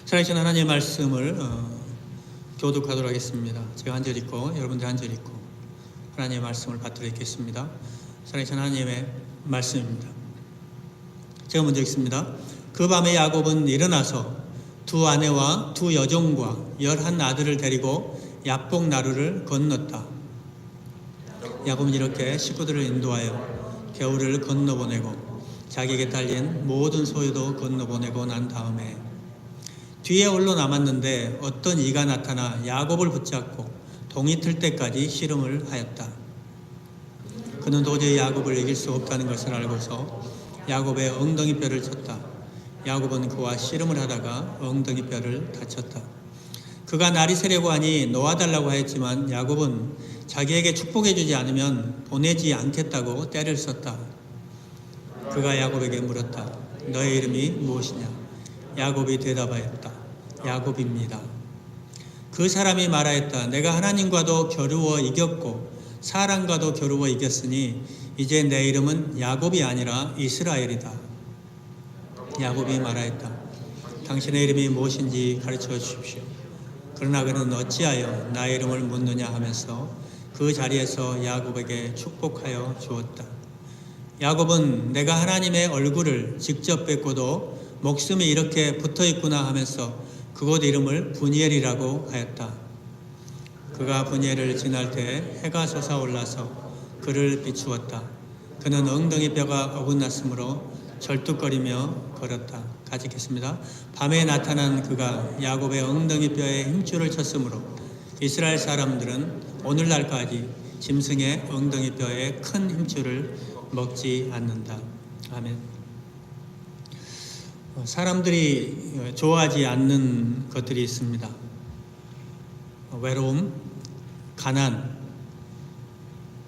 살아계신 하나님의 말씀을 교독하도록 하겠습니다. 제가 한 절 읽고 여러분들 한 절 읽고 하나님의 말씀을 받도록 읽겠습니다. 살아계신 하나님의 말씀입니다. 제가 먼저 읽습니다. 그 밤에 야곱은 일어나서 두 아내와 두 여종과 11 아들을 데리고 야복 나루를 건넜다. 야곱은 이렇게 식구들을 인도하여 겨울을 건너보내고 자기에게 달린 모든 소유도 건너보내고 난 다음에 뒤에 홀로 남았는데 어떤 이가 나타나 야곱을 붙잡고 동이 틀 때까지 씨름을 하였다. 그는 도저히 야곱을 이길 수 없다는 것을 알고서 야곱의 엉덩이뼈를 쳤다. 야곱은 그와 씨름을 하다가 엉덩이뼈를 다쳤다. 그가 날이 새려고 하니 놓아달라고 하였지만 야곱은 자기에게 축복해 주지 않으면 보내지 않겠다고 떼를 썼다. 그가 야곱에게 물었다. 너의 이름이 무엇이냐? 야곱이 대답하였다. 야곱입니다. 그 사람이 말하였다. 내가 하나님과도 겨루어 이겼고 사람과도 겨루어 이겼으니 이제 내 이름은 야곱이 아니라 이스라엘이다. 야곱이 말하였다. 당신의 이름이 무엇인지 가르쳐 주십시오. 그러나 그는 어찌하여 나의 이름을 묻느냐 하면서 그 자리에서 야곱에게 축복하여 주었다. 야곱은 내가 하나님의 얼굴을 직접 뵙고도 목숨이 이렇게 붙어있구나 하면서 그곳 이름을 브니엘이라고 하였다. 그가 브니엘을 지날 때 해가 솟아올라서 그를 비추었다. 그는 엉덩이뼈가 어긋났으므로 절뚝거리며 걸었다. 같이 읽겠습니다. 밤에 나타난 그가 야곱의 엉덩이뼈에 힘줄을 쳤으므로 이스라엘 사람들은 오늘날까지 짐승의 엉덩이뼈에 큰 힘줄을 먹지 않는다. 아멘. 사람들이 좋아하지 않는 것들이 있습니다. 외로움, 가난,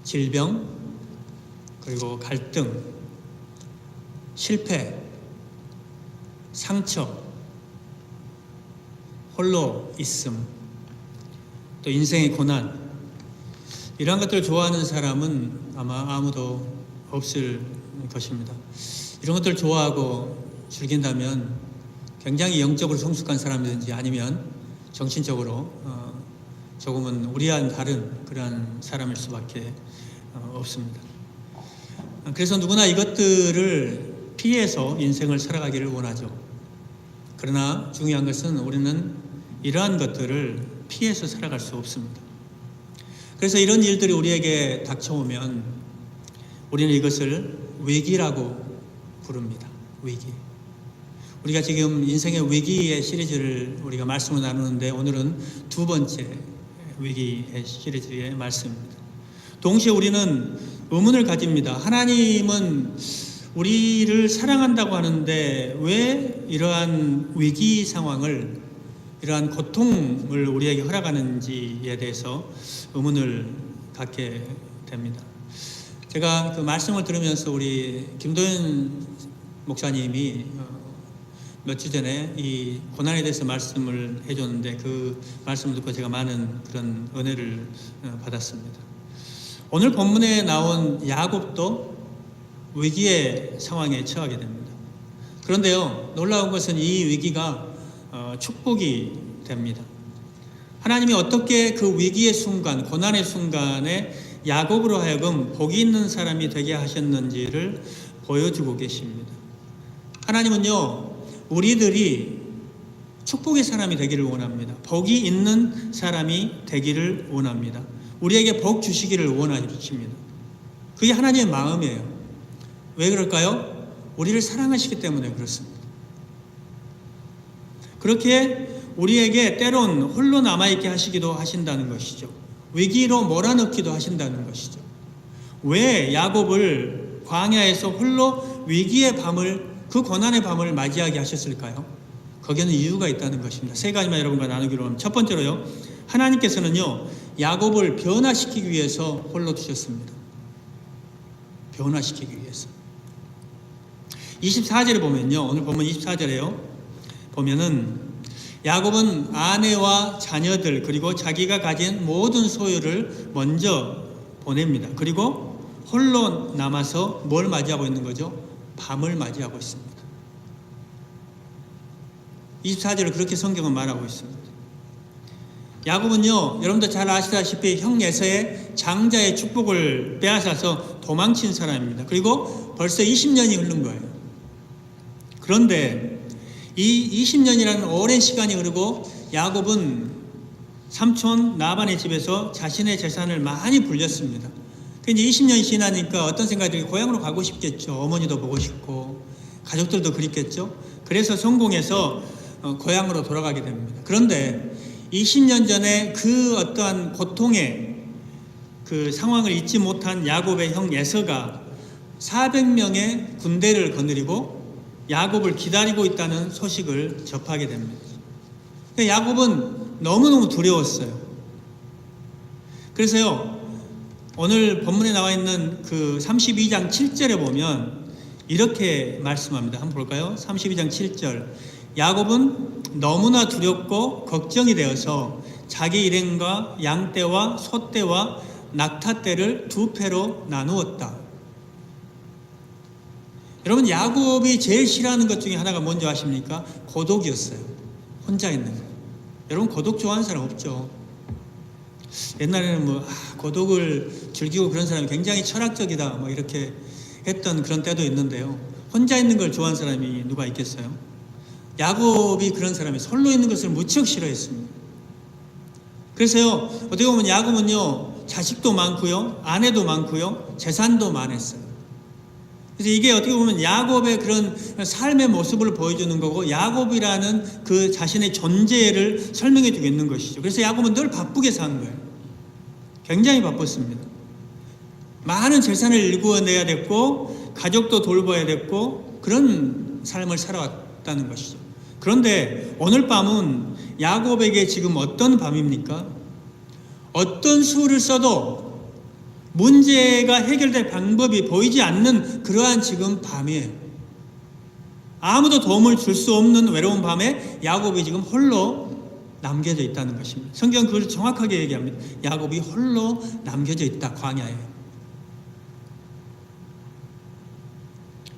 질병, 그리고 갈등, 실패, 상처, 홀로 있음, 또 인생의 고난, 이러한 것들을 좋아하는 사람은 아마 아무도 없을 것입니다. 이런 것들을 좋아하고 즐긴다면 굉장히 영적으로 성숙한 사람이든지 아니면 정신적으로 조금은 우리와는 다른 그러한 사람일 수밖에 없습니다. 그래서 누구나 이것들을 피해서 인생을 살아가기를 원하죠. 그러나 중요한 것은 우리는 이러한 것들을 피해서 살아갈 수 없습니다. 그래서 이런 일들이 우리에게 닥쳐오면 우리는 이것을 위기라고 부릅니다. 위기. 우리가 지금 인생의 위기의 시리즈를 우리가 말씀을 나누는데 오늘은 두 번째 위기의 시리즈의 말씀입니다. 동시에 우리는 의문을 가집니다. 하나님은 우리를 사랑한다고 하는데 왜 이러한 위기 상황을, 이러한 고통을 우리에게 허락하는지에 대해서 의문을 갖게 됩니다. 제가 그 말씀을 들으면서 우리 김도현 목사님이 몇 주 전에 이 고난에 대해서 말씀을 해줬는데 그 말씀을 듣고 제가 많은 그런 은혜를 받았습니다. 오늘 본문에 나온 야곱도 위기의 상황에 처하게 됩니다. 그런데요, 놀라운 것은 이 위기가 축복이 됩니다. 하나님이 어떻게 그 위기의 순간, 고난의 순간에 야곱으로 하여금 복이 있는 사람이 되게 하셨는지를 보여주고 계십니다. 하나님은요, 우리들이 축복의 사람이 되기를 원합니다. 복이 있는 사람이 되기를 원합니다. 우리에게 복 주시기를 원하십니다. 그게 하나님의 마음이에요. 왜 그럴까요? 우리를 사랑하시기 때문에 그렇습니다. 그렇게 우리에게 때론 홀로 남아있게 하시기도 하신다는 것이죠. 위기로 몰아넣기도 하신다는 것이죠. 왜 야곱을 광야에서 홀로 위기의 밤을, 그 고난의 밤을 맞이하게 하셨을까요? 거기에는 이유가 있다는 것입니다. 세 가지만 여러분과 나누기로 합니다. 첫 번째로요, 하나님께서는요, 야곱을 변화시키기 위해서 홀로 두셨습니다. 변화시키기 위해서. 24절에 보면요, 오늘 보면 24절에요, 보면은 야곱은 아내와 자녀들 그리고 자기가 가진 모든 소유를 먼저 보냅니다. 그리고 홀로 남아서 뭘 맞이하고 있는 거죠? 밤을 맞이하고 있습니다. 24절을 그렇게 성경은 말하고 있습니다. 야곱은요, 여러분도 잘 아시다시피 형 에서의 장자의 축복을 빼앗아서 도망친 사람입니다. 그리고 벌써 20년이 흐른 거예요. 그런데 이 20년이라는 오랜 시간이 흐르고 야곱은 삼촌 나반의 집에서 자신의 재산을 많이 불렸습니다. 이제 20년이 지나니까 어떤 생각이 들고 고향으로 가고 싶겠죠. 어머니도 보고 싶고 가족들도 그립겠죠. 그래서 성공해서 고향으로 돌아가게 됩니다. 그런데 20년 전에 그 어떠한 고통의 그 상황을 잊지 못한 야곱의 형 에서가 400명의 군대를 거느리고 야곱을 기다리고 있다는 소식을 접하게 됩니다. 야곱은 너무너무 두려웠어요. 그래서요, 오늘 본문에 나와 있는 그 32장 7절에 보면 이렇게 말씀합니다. 한번 볼까요? 32장 7절. 야곱은 너무나 두렵고 걱정이 되어서 자기 일행과 양떼와 소떼와 낙타떼를 두 패로 나누었다. 여러분, 야곱이 제일 싫어하는 것 중에 하나가 뭔지 아십니까? 고독이었어요. 혼자 있는 거. 여러분, 고독 좋아하는 사람 없죠? 옛날에는 고독을 즐기고 그런 사람이 굉장히 철학적이다 이렇게 했던 그런 때도 있는데요. 혼자 있는 걸 좋아하는 사람이 누가 있겠어요? 야곱이 그런 사람이 솔로 있는 것을 무척 싫어했습니다. 그래서요, 어떻게 보면 야곱은요, 자식도 많고요, 아내도 많고요, 재산도 많았어요. 그래서 이게 어떻게 보면 야곱의 그런 삶의 모습을 보여주는 거고, 야곱이라는 그 자신의 존재를 설명해 주고 있는 것이죠. 그래서 야곱은 늘 바쁘게 산 거예요. 굉장히 바빴습니다. 많은 재산을 일구어내야 됐고, 가족도 돌봐야 됐고, 그런 삶을 살아왔다는 것이죠. 그런데 오늘 밤은 야곱에게 지금 어떤 밤입니까? 어떤 수를 써도 문제가 해결될 방법이 보이지 않는 그러한 지금 밤이에요. 아무도 도움을 줄 수 없는 외로운 밤에 야곱이 지금 홀로 남겨져 있다는 것입니다. 성경은 그걸 정확하게 얘기합니다. 야곱이 홀로 남겨져 있다, 광야에.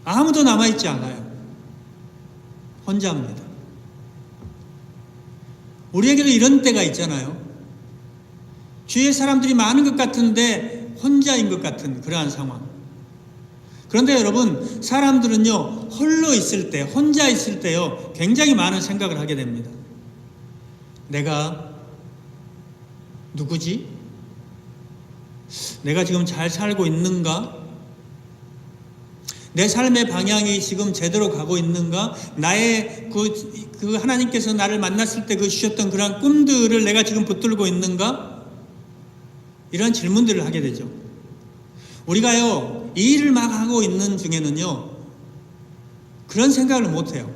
아무도 남아있지 않아요. 혼자입니다. 우리에게도 이런 때가 있잖아요. 주위에 사람들이 많은 것 같은데 혼자인 것 같은 그러한 상황. 그런데 여러분, 사람들은요, 홀로 있을 때, 혼자 있을 때요, 굉장히 많은 생각을 하게 됩니다. 내가 누구지? 내가 지금 잘 살고 있는가? 내 삶의 방향이 지금 제대로 가고 있는가? 나의 그 하나님께서 나를 만났을 때 그 주셨던 그런 꿈들을 내가 지금 붙들고 있는가? 이런 질문들을 하게 되죠. 우리가요, 이 일을 막 하고 있는 중에는요, 그런 생각을 못 해요.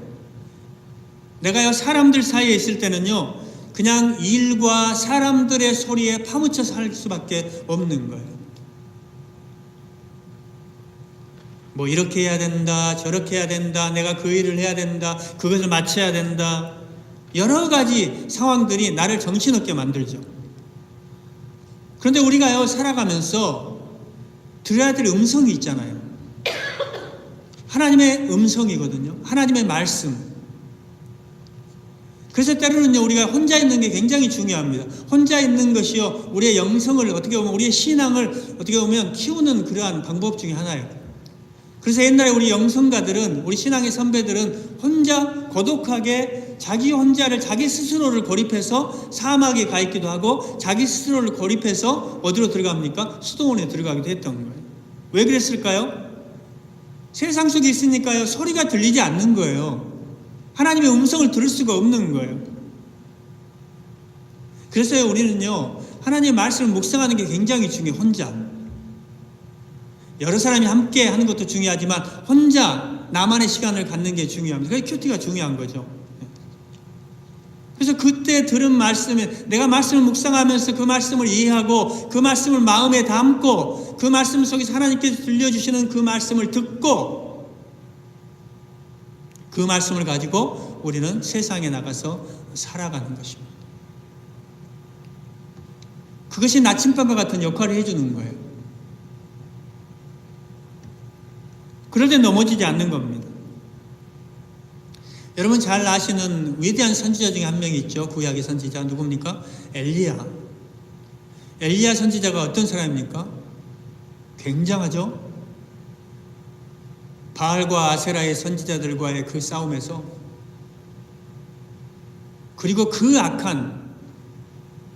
내가요, 사람들 사이에 있을 때는요, 그냥 일과 사람들의 소리에 파묻혀 살 수밖에 없는 거예요. 이렇게 해야 된다, 저렇게 해야 된다, 내가 그 일을 해야 된다, 그것을 마쳐야 된다. 여러 가지 상황들이 나를 정신없게 만들죠. 그런데 우리가요, 살아가면서 들어야 될 음성이 있잖아요. 하나님의 음성이거든요. 하나님의 말씀. 그래서 때로는요, 우리가 혼자 있는 게 굉장히 중요합니다. 혼자 있는 것이요, 우리의 영성을 어떻게 보면, 우리의 신앙을 어떻게 보면 키우는 그러한 방법 중에 하나예요. 그래서 옛날에 우리 영성가들은, 우리 신앙의 선배들은 혼자 고독하게 자기 혼자를, 자기 스스로를 고립해서 사막에 가 있기도 하고, 자기 스스로를 고립해서 어디로 들어갑니까? 수도원에 들어가기도 했던 거예요. 왜 그랬을까요? 세상 속에 있으니까요, 소리가 들리지 않는 거예요. 하나님의 음성을 들을 수가 없는 거예요. 그래서 우리는요, 하나님의 말씀을 묵상하는 게 굉장히 중요해요. 혼자. 여러 사람이 함께 하는 것도 중요하지만 혼자 나만의 시간을 갖는 게 중요합니다. 그게 큐티가 중요한 거죠. 그래서 그때 들은 말씀에, 내가 말씀을 묵상하면서 그 말씀을 이해하고 그 말씀을 마음에 담고 그 말씀 속에서 하나님께서 들려주시는 그 말씀을 듣고 그 말씀을 가지고 우리는 세상에 나가서 살아가는 것입니다. 그것이 나침반과 같은 역할을 해주는 거예요. 그럴 때 넘어지지 않는 겁니다. 여러분 잘 아시는 위대한 선지자 중에 한 명이 있죠. 구약의 선지자 누굽니까? 엘리야. 엘리야 선지자가 어떤 사람입니까? 굉장하죠. 바알과 아세라의 선지자들과의 그 싸움에서, 그리고 그 악한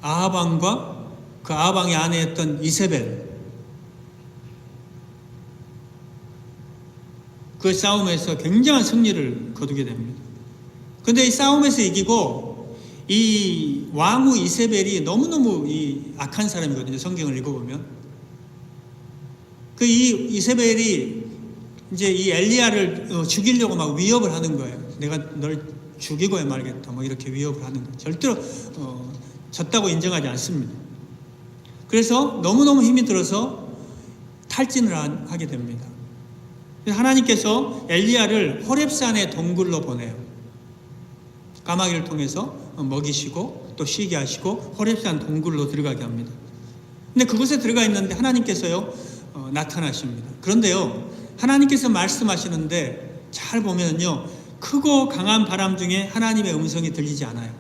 아합 왕과 그 아합 왕의 아내였던 이세벨, 그 싸움에서 굉장한 승리를 거두게 됩니다. 그런데 이 싸움에서 이기고, 이 왕후 이세벨이 너무너무 이 악한 사람이거든요. 성경을 읽어보면. 그 이세벨이 이제 이 엘리야를 죽이려고 막 위협을 하는 거예요. 내가 널 죽이고야 말겠다. 뭐 이렇게 위협을 하는 거예요. 절대로 졌다고 인정하지 않습니다. 그래서 너무너무 힘이 들어서 탈진을 하게 됩니다. 하나님께서 엘리야를 호렙산의 동굴로 보내요. 까마귀를 통해서 먹이시고 또 쉬게 하시고 호렙산 동굴로 들어가게 합니다. 근데 그곳에 들어가 있는데 하나님께서요 나타나십니다. 그런데요 하나님께서 말씀하시는데 잘 보면요 크고 강한 바람 중에 하나님의 음성이 들리지 않아요.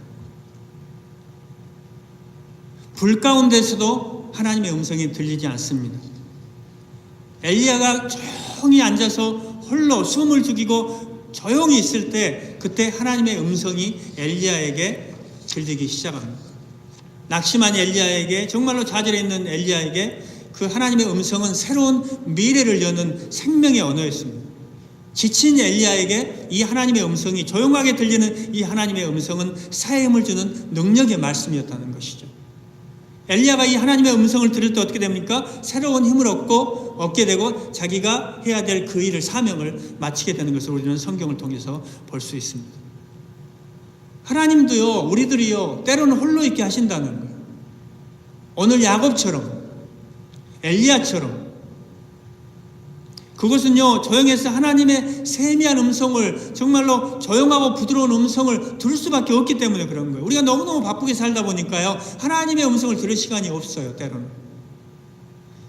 불 가운데서도 하나님의 음성이 들리지 않습니다. 엘리야가 조용히 앉아서 홀로 숨을 죽이고 조용히 있을 때, 그때 하나님의 음성이 엘리야에게 들리기 시작합니다. 낙심한 엘리야에게, 정말로 좌절해 있는 엘리야에게 그 하나님의 음성은 새로운 미래를 여는 생명의 언어였습니다. 지친 엘리야에게 이 하나님의 음성이, 조용하게 들리는 이 하나님의 음성은 사임을 주는 능력의 말씀이었다는 것이죠. 엘리야가 이 하나님의 음성을 들을 때 어떻게 됩니까? 새로운 힘을 얻게 되고 자기가 해야 될 그 일을, 사명을 마치게 되는 것을 우리는 성경을 통해서 볼 수 있습니다. 하나님도요, 우리들이요, 때로는 홀로 있게 하신다는 거예요. 오늘 야곱처럼, 엘리야처럼. 그것은요, 조용해서 하나님의 세미한 음성을, 정말로 조용하고 부드러운 음성을 들을 수밖에 없기 때문에 그런 거예요. 우리가 너무너무 바쁘게 살다 보니까요, 하나님의 음성을 들을 시간이 없어요, 때로는.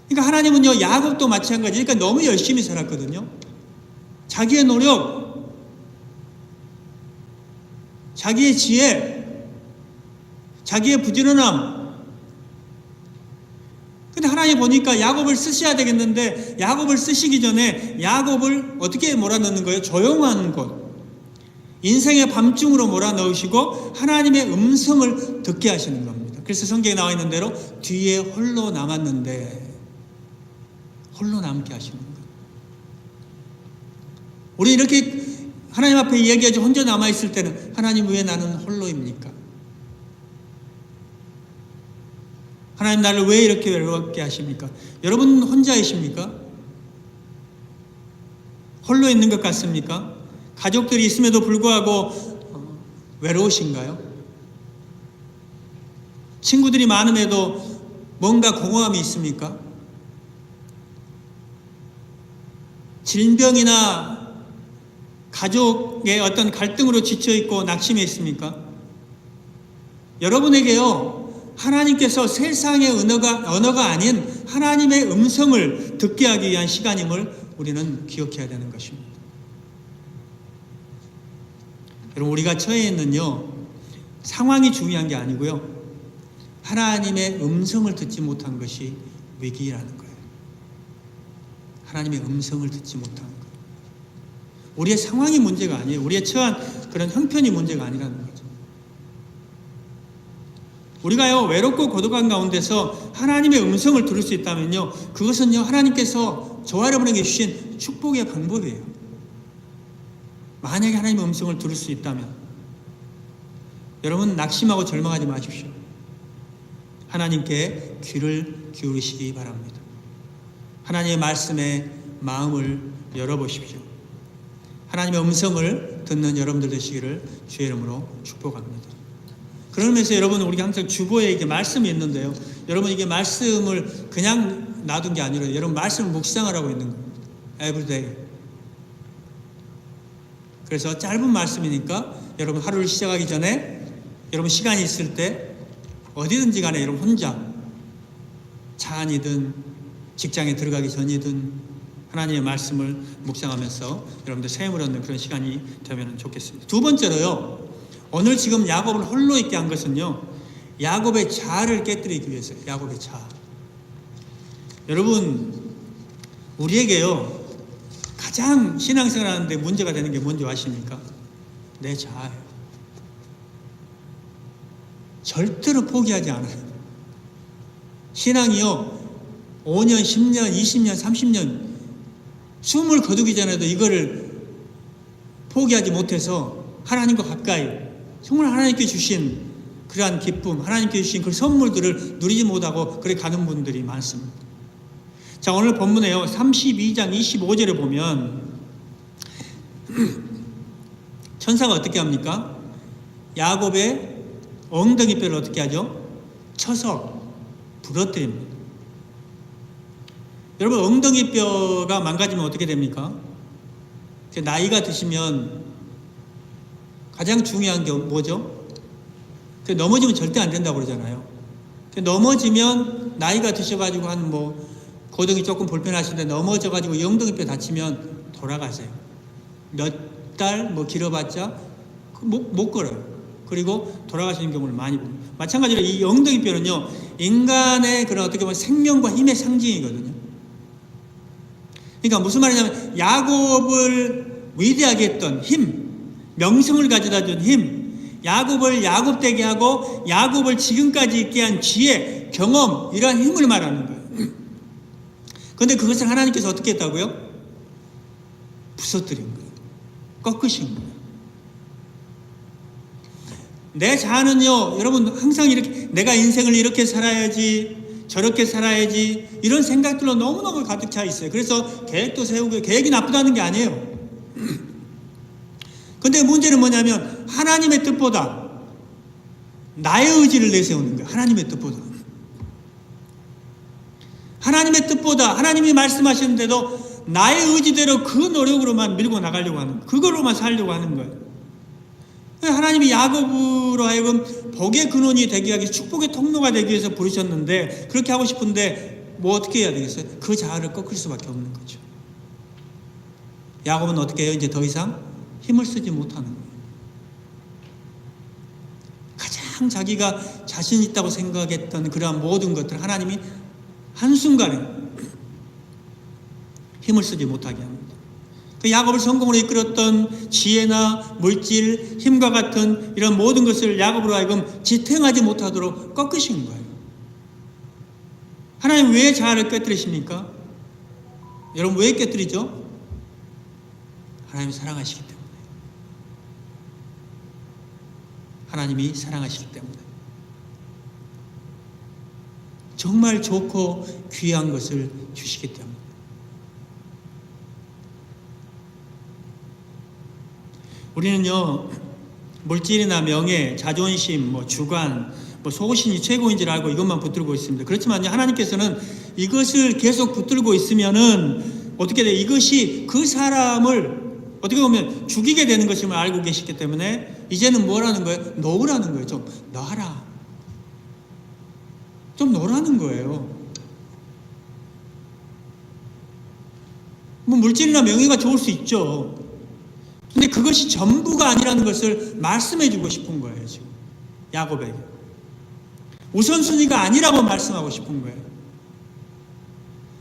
그러니까 하나님은요, 야곱도 마찬가지. 그러니까 너무 열심히 살았거든요. 자기의 노력, 자기의 지혜, 자기의 부지런함. 근데 하나님 보니까 야곱을 쓰셔야 되겠는데, 야곱을 쓰시기 전에 야곱을 어떻게 몰아넣는 거예요? 조용한 곳, 인생의 밤중으로 몰아넣으시고 하나님의 음성을 듣게 하시는 겁니다. 그래서 성경에 나와 있는 대로 뒤에 홀로 남았는데, 홀로 남게 하시는 거예요. 우리 이렇게 하나님 앞에 이야기하지 혼자 남아있을 때는, 하나님 왜 나는 홀로입니까? 하나님 나를 왜 이렇게 외롭게 하십니까? 여러분 혼자이십니까? 홀로 있는 것 같습니까? 가족들이 있음에도 불구하고 외로우신가요? 친구들이 많음에도 뭔가 공허함이 있습니까? 질병이나 가족의 어떤 갈등으로 지쳐있고 낙심해 있습니까? 여러분에게요, 하나님께서 세상의 언어가 아닌 하나님의 음성을 듣게 하기 위한 시간임을 우리는 기억해야 되는 것입니다. 여러분, 우리가 처해 있는요, 상황이 중요한 게 아니고요, 하나님의 음성을 듣지 못한 것이 위기라는 거예요. 하나님의 음성을 듣지 못한 것. 우리의 상황이 문제가 아니에요. 우리의 처한 그런 형편이 문제가 아니라는 거죠. 우리가요, 외롭고 고독한 가운데서 하나님의 음성을 들을 수 있다면요, 그것은요, 하나님께서 저와 여러분에게 주신 축복의 방법이에요. 만약에 하나님의 음성을 들을 수 있다면, 여러분 낙심하고 절망하지 마십시오. 하나님께 귀를 기울이시기 바랍니다. 하나님의 말씀에 마음을 열어보십시오. 하나님의 음성을 듣는 여러분들 되시기를 주의 이름으로 축복합니다. 그러면서 여러분, 우리가 항상 주보에 이게 말씀이 있는데요, 여러분 이게 말씀을 그냥 놔둔 게 아니라 여러분 말씀을 묵상하라고 있는 겁니다. Everyday. 그래서 짧은 말씀이니까 여러분 하루를 시작하기 전에, 여러분 시간이 있을 때 어디든지 간에 여러분 혼자, 차 안이든 직장에 들어가기 전이든 하나님의 말씀을 묵상하면서 여러분들 샘을 얻는 그런 시간이 되면 좋겠습니다. 두 번째로요, 오늘 지금 야곱을 홀로 있게 한 것은요, 야곱의 자아를 깨뜨리기 위해서요. 야곱의 자아. 여러분, 우리에게요, 가장 신앙생활 하는데 문제가 되는 게 뭔지 아십니까? 내 자아예요. 절대로 포기하지 않아요. 신앙이요, 5년, 10년, 20년, 30년 숨을 거두기 전에도 이거를 포기하지 못해서 하나님과 가까이, 정말 하나님께 주신 그러한 기쁨, 하나님께 주신 그 선물들을 누리지 못하고 그래 가는 분들이 많습니다. 자, 오늘 본문에요, 32장 25절에 보면 천사가 어떻게 합니까? 야곱의 엉덩이뼈를 어떻게 하죠? 쳐서 부러뜨립니다. 여러분, 엉덩이뼈가 망가지면 어떻게 됩니까? 나이가 드시면 가장 중요한 게 뭐죠? 넘어지면 절대 안 된다고 그러잖아요. 넘어지면 나이가 드셔가지고 고등이 조금 불편하신데 넘어져가지고 이 엉덩이뼈 다치면 돌아가세요. 몇 달 길어봤자 못 걸어요. 그리고 돌아가시는 경우를 많이 봅니다. 마찬가지로 이 엉덩이뼈는요, 인간의 그런 어떻게 보면 생명과 힘의 상징이거든요. 그러니까 무슨 말이냐면 야곱을 위대하게 했던 힘, 명성을 가져다 준 힘, 야곱을 야곱되게 하고 야곱을 지금까지 있게 한 지혜, 경험, 이러한 힘을 말하는 거예요. 그런데 그것을 하나님께서 어떻게 했다고요? 부서뜨린 거예요. 꺾으신 거예요. 내 자아는요, 여러분, 항상 이렇게 내가 인생을 이렇게 살아야지, 저렇게 살아야지, 이런 생각들로 너무너무 가득 차 있어요. 그래서 계획도 세우고, 계획이 나쁘다는 게 아니에요. 근데 문제는 뭐냐면 하나님의 뜻보다 나의 의지를 내세우는 거예요. 하나님의 뜻보다. 하나님의 뜻보다 하나님이 말씀하시는데도 나의 의지대로 그 노력으로만 밀고 나가려고 하는 거예요. 그걸로만 살려고 하는 거예요. 하나님이 야곱으로 하여금 복의 근원이 되기 위해서, 축복의 통로가 되기 위해서 부르셨는데, 그렇게 하고 싶은데 뭐 어떻게 해야 되겠어요? 그 자아를 꺾을 수밖에 없는 거죠. 야곱은 어떻게 해요? 이제 더 이상 힘을 쓰지 못하는 거예요. 가장 자기가 자신 있다고 생각했던 그러한 모든 것들 하나님이 한순간에 힘을 쓰지 못하게 합니다. 그 야곱을 성공으로 이끌었던 지혜나 물질, 힘과 같은 이런 모든 것을 야곱으로 하여금 지탱하지 못하도록 꺾으신 거예요. 하나님 왜 자아를 깨뜨리십니까? 여러분, 왜 깨뜨리죠? 하나님이 사랑하시기 때문에. 하나님이 사랑하시기 때문에. 정말 좋고 귀한 것을 주시기 때문에. 우리는요, 물질이나 명예, 자존심, 주관, 소신이 최고인 줄 알고 이것만 붙들고 있습니다. 그렇지만 하나님께서는 이것을 계속 붙들고 있으면은 어떻게 돼? 이것이 그 사람을 어떻게 보면 죽이게 되는 것임을 알고 계시기 때문에 이제는 뭐라는 거예요? 놓으라는 거예요. 좀 놔라. 좀 놓으라는 거예요. 물질이나 명예가 좋을 수 있죠. 근데 그것이 전부가 아니라는 것을 말씀해 주고 싶은 거예요, 지금. 야곱에게. 우선순위가 아니라고 말씀하고 싶은 거예요.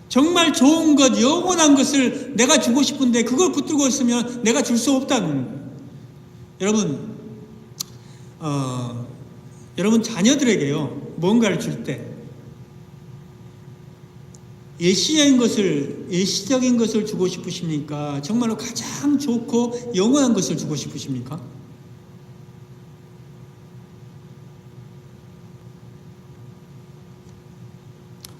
정말 좋은 것, 영원한 것을 내가 주고 싶은데 그걸 붙들고 있으면 내가 줄 수 없다는 거예요. 여러분 자녀들에게요, 뭔가를 줄 때 일시적인 것을 주고 싶으십니까? 정말로 가장 좋고 영원한 것을 주고 싶으십니까?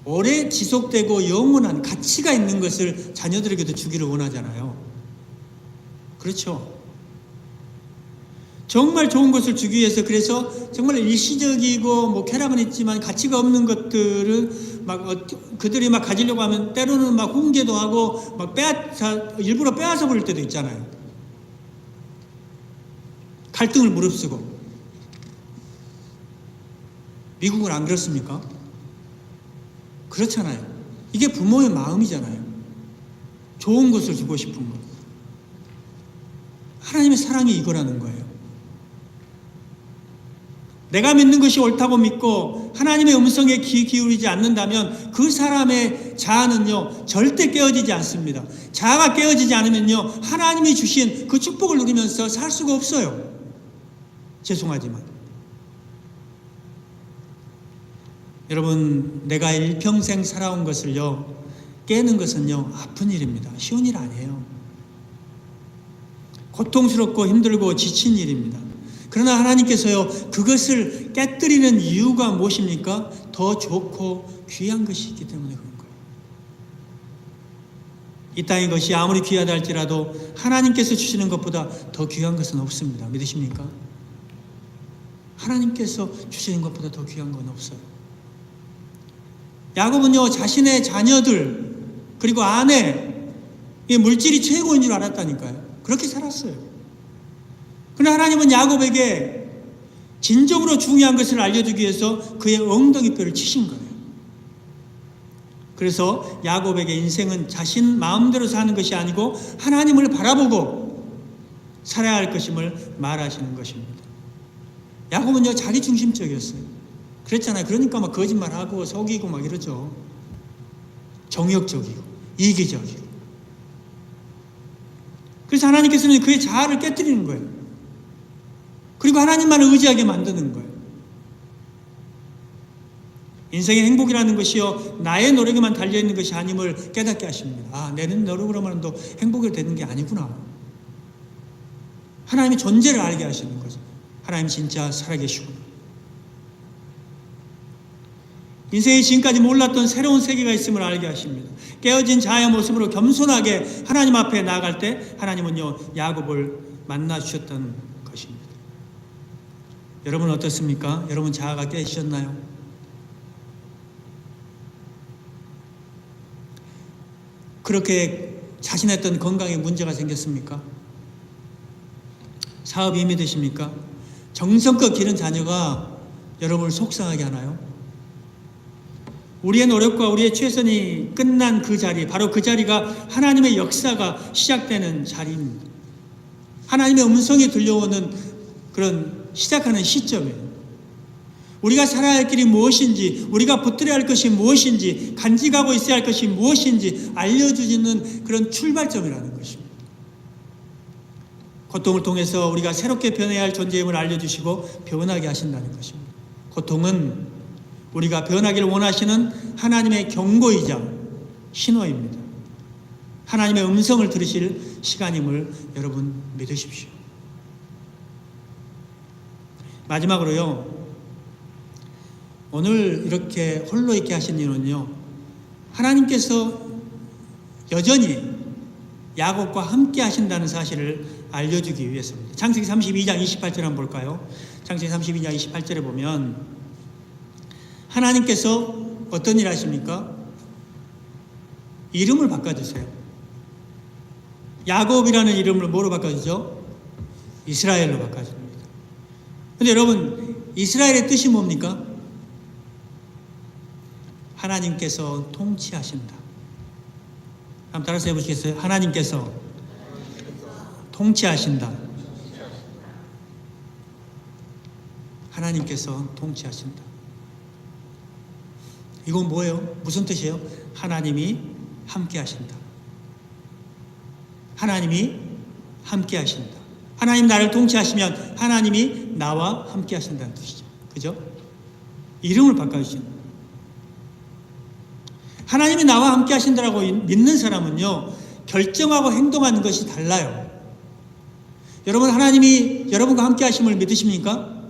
오래 지속되고 영원한 가치가 있는 것을 자녀들에게도 주기를 원하잖아요. 그렇죠? 정말 좋은 것을 주기 위해서, 그래서 정말 일시적이고 쾌락은 있지만 가치가 없는 것들을 그들이 가지려고 하면 때로는 훈계도 하고 일부러 빼앗아 버릴 때도 있잖아요. 갈등을 무릅쓰고. 미국은 안 그렇습니까? 그렇잖아요. 이게 부모의 마음이잖아요. 좋은 것을 주고 싶은 것. 하나님의 사랑이 이거라는 거예요. 내가 믿는 것이 옳다고 믿고 하나님의 음성에 귀 기울이지 않는다면 그 사람의 자아는요 절대 깨어지지 않습니다. 자아가 깨어지지 않으면요 하나님이 주신 그 축복을 누리면서 살 수가 없어요. 죄송하지만 여러분, 내가 일평생 살아온 것을요 깨는 것은요 아픈 일입니다. 쉬운 일 아니에요. 고통스럽고 힘들고 지친 일입니다. 그러나 하나님께서요 그것을 깨뜨리는 이유가 무엇입니까? 더 좋고 귀한 것이 있기 때문에 그런 거예요. 이 땅의 것이 아무리 귀하다 할지라도 하나님께서 주시는 것보다 더 귀한 것은 없습니다. 믿으십니까? 하나님께서 주시는 것보다 더 귀한 건 없어요. 야곱은요 자신의 자녀들 그리고 아내 이 물질이 최고인 줄 알았다니까요. 그렇게 살았어요. 그러나 하나님은 야곱에게 진정으로 중요한 것을 알려주기 위해서 그의 엉덩이뼈를 치신 거예요. 그래서 야곱에게 인생은 자신 마음대로 사는 것이 아니고 하나님을 바라보고 살아야 할 것임을 말하시는 것입니다. 야곱은요 자기 중심적이었어요. 그랬잖아요. 그러니까 막 거짓말하고 속이고 막 이러죠. 정욕적이고 이기적이고. 그래서 하나님께서는 그의 자아를 깨뜨리는 거예요. 그리고 하나님만을 의지하게 만드는 거예요. 인생의 행복이라는 것이요 나의 노력에만 달려있는 것이 아님을 깨닫게 하십니다. 아, 내 노력으로만도 행복이 되는 게 아니구나. 하나님의 존재를 알게 하시는 거죠. 하나님 진짜 살아계시구나. 인생이 지금까지 몰랐던 새로운 세계가 있음을 알게 하십니다. 깨어진 자아의 모습으로 겸손하게 하나님 앞에 나아갈 때 하나님은요 야곱을 만나 주셨던 것입니다. 여러분 어떻습니까? 여러분 자아가 깨지셨나요? 그렇게 자신했던 건강에 문제가 생겼습니까? 사업이 힘이 드십니까? 정성껏 기른 자녀가 여러분을 속상하게 하나요? 우리의 노력과 우리의 최선이 끝난 그 자리, 바로 그 자리가 하나님의 역사가 시작되는 자리입니다. 하나님의 음성이 들려오는 그런 시작하는 시점이에요. 우리가 살아야 할 길이 무엇인지, 우리가 붙들어야 할 것이 무엇인지, 간직하고 있어야 할 것이 무엇인지 알려주시는 그런 출발점이라는 것입니다. 고통을 통해서 우리가 새롭게 변해야 할 존재임을 알려주시고 변하게 하신다는 것입니다. 고통은 우리가 변하기를 원하시는 하나님의 경고이자 신호입니다. 하나님의 음성을 들으실 시간임을 여러분 믿으십시오. 마지막으로요, 오늘 이렇게 홀로 있게 하신 이유는요, 하나님께서 여전히 야곱과 함께 하신다는 사실을 알려주기 위해서입니다. 창세기 32장 28절 한번 볼까요? 창세기 32장 28절에 보면 하나님께서 어떤 일 하십니까? 이름을 바꿔주세요. 야곱이라는 이름을 뭐로 바꿔주죠? 이스라엘로 바꿔줍니다. 그런데 여러분, 이스라엘의 뜻이 뭡니까? 하나님께서 통치하신다. 한번 따라서 해보시겠어요? 하나님께서 통치하신다. 하나님께서 통치하신다. 이건 뭐예요? 무슨 뜻이에요? 하나님이 함께 하신다. 하나님이 함께 하신다. 하나님 나를 통치하시면 하나님이 나와 함께 하신다는 뜻이죠. 그죠? 이름을 바꿔주시는 거예요. 하나님이 나와 함께 하신다라고 믿는 사람은요, 결정하고 행동하는 것이 달라요. 여러분, 하나님이 여러분과 함께 하심을 믿으십니까?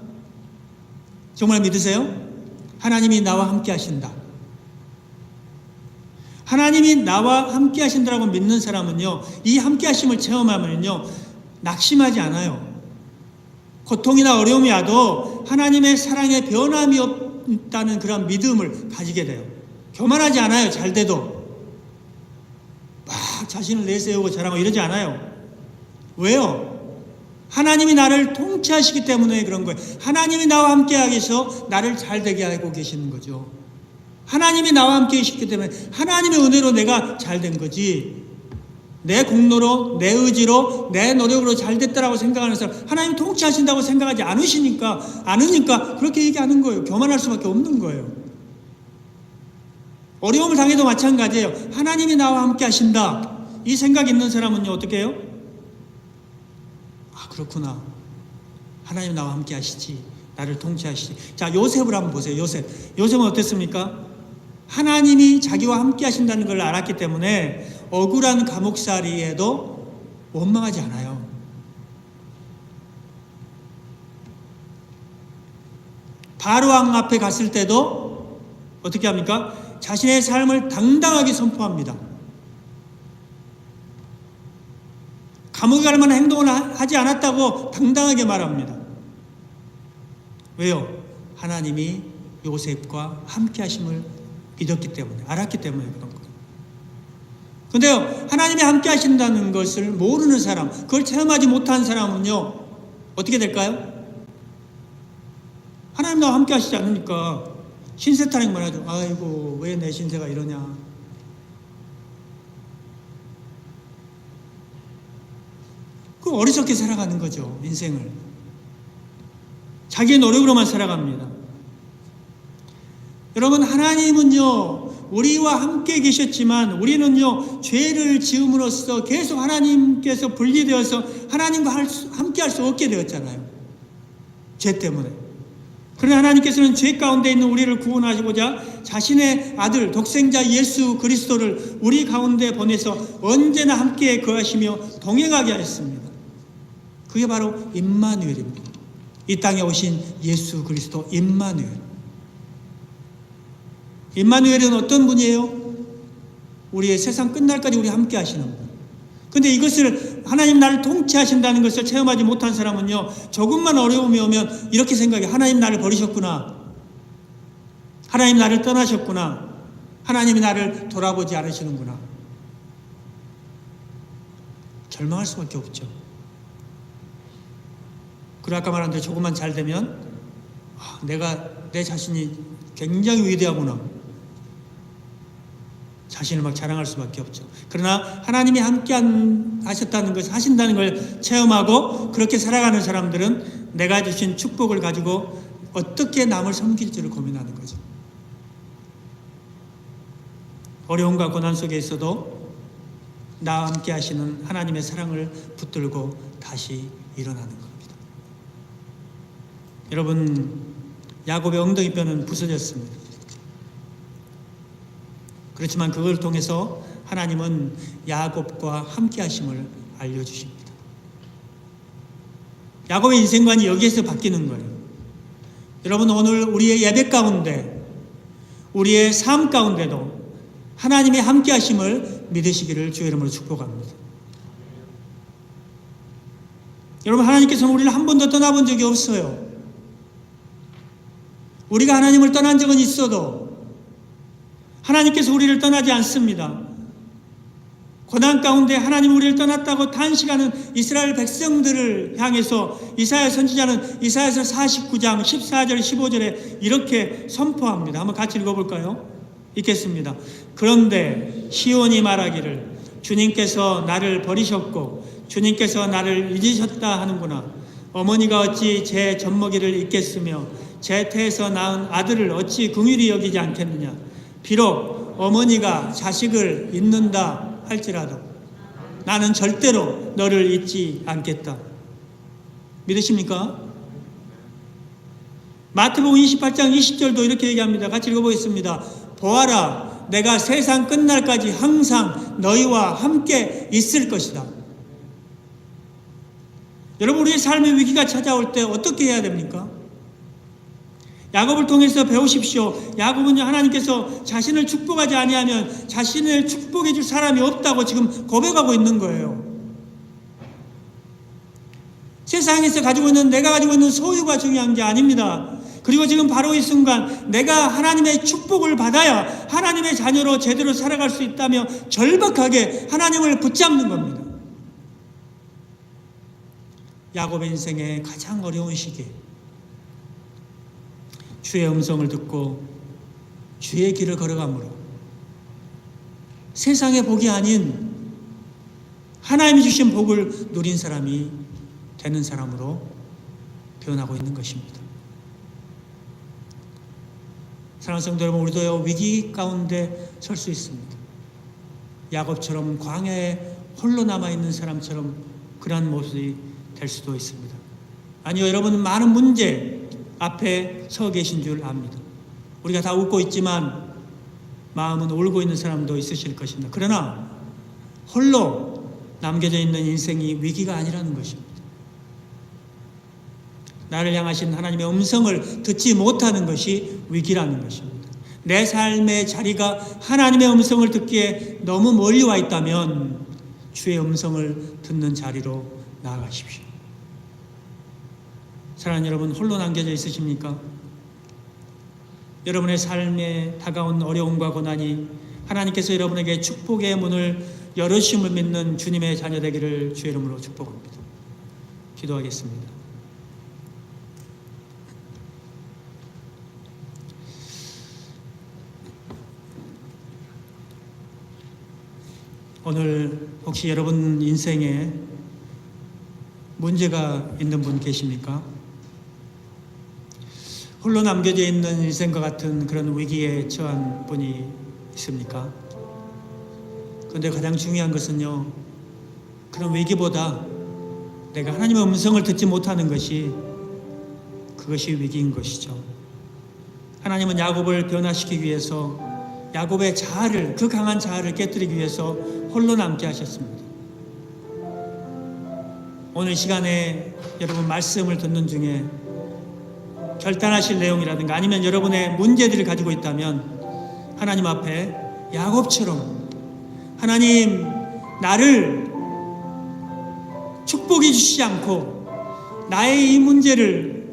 정말 믿으세요? 하나님이 나와 함께 하신다. 하나님이 나와 함께 하신다라고 믿는 사람은요, 이 함께 하심을 체험하면요, 낙심하지 않아요. 고통이나 어려움이 와도 하나님의 사랑에 변함이 없다는 그런 믿음을 가지게 돼요. 교만하지 않아요. 잘 돼도 막 자신을 내세우고 자랑하고 이러지 않아요. 왜요? 하나님이 나를 통치하시기 때문에 그런 거예요. 하나님이 나와 함께 하기 위해서 나를 잘 되게 하고 계시는 거죠. 하나님이 나와 함께 계시기 때문에 하나님의 은혜로 내가 잘 된 거지. 내 공로로, 내 의지로, 내 노력으로 잘 됐다라고 생각하는 사람, 하나님 통치하신다고 생각하지 않으니까 그렇게 얘기하는 거예요. 교만할 수밖에 없는 거예요. 어려움을 당해도 마찬가지예요. 하나님이 나와 함께 하신다. 이 생각이 있는 사람은요, 어떻게 해요? 아, 그렇구나. 하나님 나와 함께 하시지. 나를 통치하시지. 자, 요셉을 한번 보세요. 요셉은 어땠습니까? 하나님이 자기와 함께 하신다는 걸 알았기 때문에 억울한 감옥살이에도 원망하지 않아요. 바로왕 앞에 갔을 때도 어떻게 합니까? 자신의 삶을 당당하게 선포합니다. 감옥에 갈 만한 행동을 하지 않았다고 당당하게 말합니다. 왜요? 하나님이 요셉과 함께 하심을 믿었기 때문에, 알았기 때문에 그런 거예요. 그런데요, 하나님이 함께 하신다는 것을 모르는 사람, 그걸 체험하지 못한 사람은요, 어떻게 될까요? 하나님 나와 함께 하시지 않으니까 신세 타령만 하죠. 아이고, 왜 내 신세가 이러냐. 그 어리석게 살아가는 거죠, 인생을. 자기의 노력으로만 살아갑니다. 여러분, 하나님은요, 우리와 함께 계셨지만 우리는요, 죄를 지음으로써 계속 하나님께서 분리되어서 하나님과 함께 할 수 없게 되었잖아요. 죄 때문에. 그러나 하나님께서는 죄 가운데 있는 우리를 구원하시고자 자신의 아들 독생자 예수 그리스도를 우리 가운데 보내서 언제나 함께 거하시며 동행하게 하셨습니다. 그게 바로 임마누엘입니다. 이 땅에 오신 예수 그리스도 임마누엘. 임마누엘은 어떤 분이에요? 우리의 세상 끝날까지 우리 함께 하시는 분. 근데 이것을 하나님 나를 통치하신다는 것을 체험하지 못한 사람은요, 조금만 어려움이 오면 이렇게 생각해. 하나님 나를 버리셨구나. 하나님 나를 떠나셨구나. 하나님이 나를 돌아보지 않으시는구나. 절망할 수밖에 없죠. 그리고 아까 말한 대로 조금만 잘 되면 내가 내 자신이 굉장히 위대하구나. 자신을 막 자랑할 수밖에 없죠. 그러나 하나님이 함께 하셨다는 것을 하신다는 걸 체험하고 그렇게 살아가는 사람들은 내가 주신 축복을 가지고 어떻게 남을 섬길지를 고민하는 거죠. 어려움과 고난 속에 있어도 나와 함께 하시는 하나님의 사랑을 붙들고 다시 일어나는 겁니다. 여러분, 야곱의 엉덩이뼈는 부서졌습니다. 그렇지만 그걸 통해서 하나님은 야곱과 함께 하심을 알려주십니다. 야곱의 인생관이 여기에서 바뀌는 거예요. 여러분, 오늘 우리의 예배 가운데, 우리의 삶 가운데도 하나님의 함께 하심을 믿으시기를 주의 이름으로 축복합니다. 여러분, 하나님께서는 우리를 한 번도 떠나본 적이 없어요. 우리가 하나님을 떠난 적은 있어도 하나님께서 우리를 떠나지 않습니다. 고난 가운데 하나님 우리를 떠났다고 탄식하는 이스라엘 백성들을 향해서 이사야 선지자는 이사야서 49장 14절 15절에 이렇게 선포합니다. 한번 같이 읽어볼까요? 읽겠습니다. 그런데 시온이 말하기를 주님께서 나를 버리셨고 주님께서 나를 잊으셨다 하는구나. 어머니가 어찌 제 젖먹이를 잊겠으며 제 태에서 낳은 아들을 어찌 긍휼히 여기지 않겠느냐. 비록 어머니가 자식을 잊는다 할지라도 나는 절대로 너를 잊지 않겠다. 믿으십니까? 마태복음 28장 20절도 이렇게 얘기합니다. 같이 읽어보겠습니다. 보아라, 내가 세상 끝날까지 항상 너희와 함께 있을 것이다. 여러분, 우리의 삶의 위기가 찾아올 때 어떻게 해야 됩니까? 야곱을 통해서 배우십시오. 야곱은요, 하나님께서 자신을 축복하지 아니하면 자신을 축복해 줄 사람이 없다고 지금 고백하고 있는 거예요. 세상에서 가지고 있는, 내가 가지고 있는 소유가 중요한 게 아닙니다. 그리고 지금 바로 이 순간 내가 하나님의 축복을 받아야 하나님의 자녀로 제대로 살아갈 수 있다며 절박하게 하나님을 붙잡는 겁니다. 야곱의 인생의 가장 어려운 시기, 주의 음성을 듣고 주의 길을 걸어가므로 세상의 복이 아닌 하나님이 주신 복을 누린 사람이 되는 사람으로 변하고 있는 것입니다. 사랑하는 성도 여러분, 우리도 위기 가운데 설 수 있습니다. 야곱처럼 광야에 홀로 남아있는 사람처럼 그러한 모습이 될 수도 있습니다. 아니요, 여러분은 많은 문제 앞에 서 계신 줄 압니다. 우리가 다 웃고 있지만 마음은 울고 있는 사람도 있으실 것입니다. 그러나 홀로 남겨져 있는 인생이 위기가 아니라는 것입니다. 나를 향하신 하나님의 음성을 듣지 못하는 것이 위기라는 것입니다. 내 삶의 자리가 하나님의 음성을 듣기에 너무 멀리 와 있다면 주의 음성을 듣는 자리로 나아가십시오. 사랑하는 여러분, 홀로 남겨져 있으십니까? 여러분의 삶에 다가온 어려움과 고난이 하나님께서 여러분에게 축복의 문을 열으심을 믿는 주님의 자녀 되기를 주의 이름으로 축복합니다. 기도하겠습니다. 오늘 혹시 여러분 인생에 문제가 있는 분 계십니까? 홀로 남겨져 있는 인생과 같은 그런 위기에 처한 분이 있습니까? 그런데 가장 중요한 것은요, 그런 위기보다 내가 하나님의 음성을 듣지 못하는 것이, 그것이 위기인 것이죠. 하나님은 야곱을 변화시키기 위해서 야곱의 자아를, 그 강한 자아를 깨뜨리기 위해서 홀로 남게 하셨습니다. 오늘 시간에 여러분 말씀을 듣는 중에 결단하실 내용이라든가 아니면 여러분의 문제들을 가지고 있다면 하나님 앞에 야곱처럼, 하나님 나를 축복해 주시지 않고 나의 이 문제를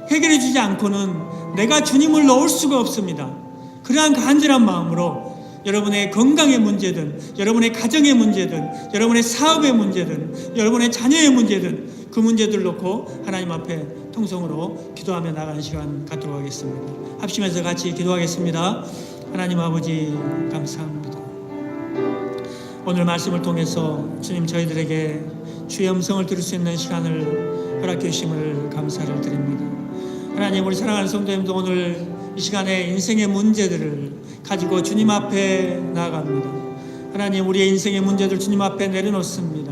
해결해 주지 않고는 내가 주님을 넣을 수가 없습니다. 그러한 간절한 마음으로 여러분의 건강의 문제든, 여러분의 가정의 문제든, 여러분의 사업의 문제든, 여러분의 자녀의 문제든 그 문제들 놓고 하나님 앞에 통성으로 기도하며 나가는 시간 갖도록 하겠습니다. 합심해서 같이 기도하겠습니다. 하나님 아버지 감사합니다. 오늘 말씀을 통해서 주님 저희들에게 주의 음성을 들을 수 있는 시간을 허락해 주심을 감사를 드립니다. 하나님, 우리 사랑하는 성도님도 오늘 이 시간에 인생의 문제들을 가지고 주님 앞에 나아갑니다. 하나님, 우리의 인생의 문제들 주님 앞에 내려놓습니다.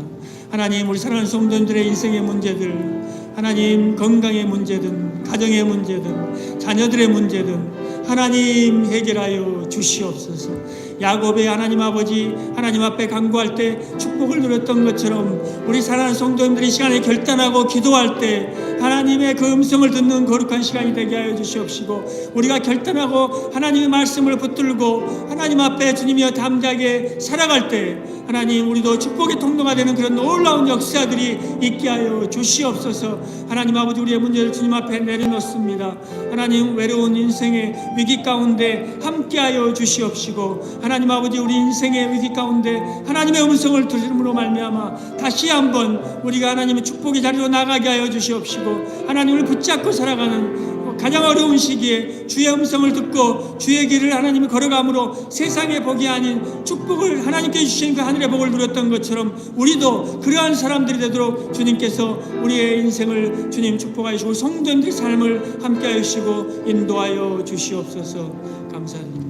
하나님, 우리 사랑하는 성도님들의 인생의 문제들, 하나님 건강의 문제든 가정의 문제든 자녀들의 문제든 하나님 해결하여 주시옵소서. 야곱의 하나님 아버지 하나님 앞에 간구할 때 축복을 누렸던 것처럼 우리 사랑하는 성도님들이 이 시간에 결단하고 기도할 때 하나님의 그 음성을 듣는 거룩한 시간이 되게 하여 주시옵시고, 우리가 결단하고 하나님의 말씀을 붙들고 하나님 앞에 주님이여 담대하게 살아갈 때 하나님 우리도 축복의 통로가 되는 그런 놀라운 역사들이 있게 하여 주시옵소서. 하나님 아버지, 우리의 문제를 주님 앞에 내려놓습니다. 하나님, 외로운 인생의 위기 가운데 함께하여 주시옵시고, 하나님 아버지 우리 인생의 위기 가운데 하나님의 음성을 들음으로 말미암아 다시 한번 우리가 하나님의 축복의 자리로 나가게 하여 주시옵시고, 하나님을 붙잡고 살아가는 가장 어려운 시기에 주의 음성을 듣고 주의 길을 하나님이 걸어감으로 세상의 복이 아닌 축복을 하나님께 주신 그 하늘의 복을 누렸던 것처럼 우리도 그러한 사람들이 되도록 주님께서 우리의 인생을 주님 축복하여 주시고 성도님들의 삶을 함께 하시고 인도하여 주시옵소서. 감사드립니다.